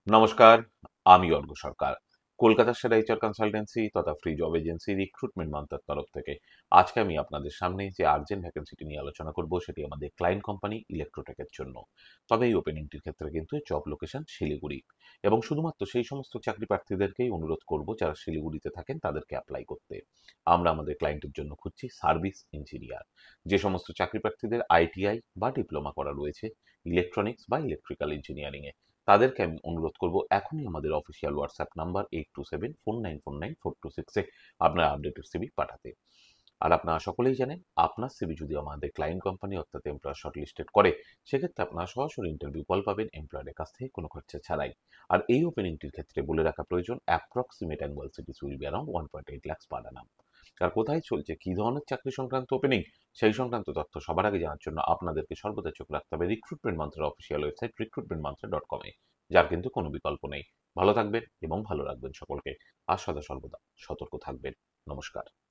নমস্কার, আমি অর্ঘ্য সরকার। কলকাতার সেরা এইচআর কনসালটেন্সি তথা ফ্রি জব এজেন্সি রিক্রুটমেন্ট মান্ত্রার তরফ থেকে আজকে আমি আপনাদের সামনে যে আর্জেন্ট ভ্যাকেন্সিটি নিয়ে আলোচনা করব সেটি আমাদের ক্লায়েন্ট কোম্পানি ইলেকট্রোটেকের জন্য। তবে এই ওপেনিংটির ক্ষেত্রে কিন্তু জব লোকেশন শিলিগুড়ি এবং শুধুমাত্র সেই সমস্ত চাকরি প্রার্থীদেরকেই অনুরোধ করব যারা শিলিগুড়িতে থাকেন তাদেরকে অ্যাপ্লাই করতে। আমরা আমাদের ক্লায়েন্টের জন্য খুঁজছি সার্ভিস ইঞ্জিনিয়ার। যে সমস্ত চাকরি প্রার্থীদের আইটিআই বা ডিপ্লোমা করা রয়েছে ইলেকট্রনিক্স বা ইলেকট্রিক্যাল ইঞ্জিনিয়ারিংয়ে, তাদেরকে আমি অনুরোধ করব এখনই আমাদের অফিসিয়াল হোয়াটসঅ্যাপ নাম্বার 8274949426 এ আপনার আপডেটেড সিভি পাঠাতে। আর আপনারা সকলেই জানেন আপনার সিভি যদি আমাদের ক্লায়েন্ট কোম্পানি অর্থাৎ এমপ্লয়ার শর্টলিস্টেড করে সেক্ষেত্রে আপনারা সরাসরি ইন্টারভিউ কল পাবেন এমপ্লয়ারের কাছ থেকে কোনো খরচা ছাড়াই। আর এই ওপেনিংটির ক্ষেত্রে বলে রাখা প্রয়োজন approximate annual cities will be around 1.8 lakhs per annum। আর কোথায় চলছে কি ধরনের চাকরি সংক্রান্ত ওপেনিং সেই সংক্রান্ত তথ্য সবার আগে জানার জন্য আপনাদেরকে সর্বদা চোখ রাখতে হবে রিক্রুটমেন্ট মান্ত্রার অফিসিয়াল ওয়েবসাইট recruitmentmantra.com-এ, যার কিন্তু কোনো বিকল্প নেই। ভালো থাকবেন এবং ভালো রাখবেন সকলকে। আর সদা সর্বদা সতর্ক থাকবেন। নমস্কার।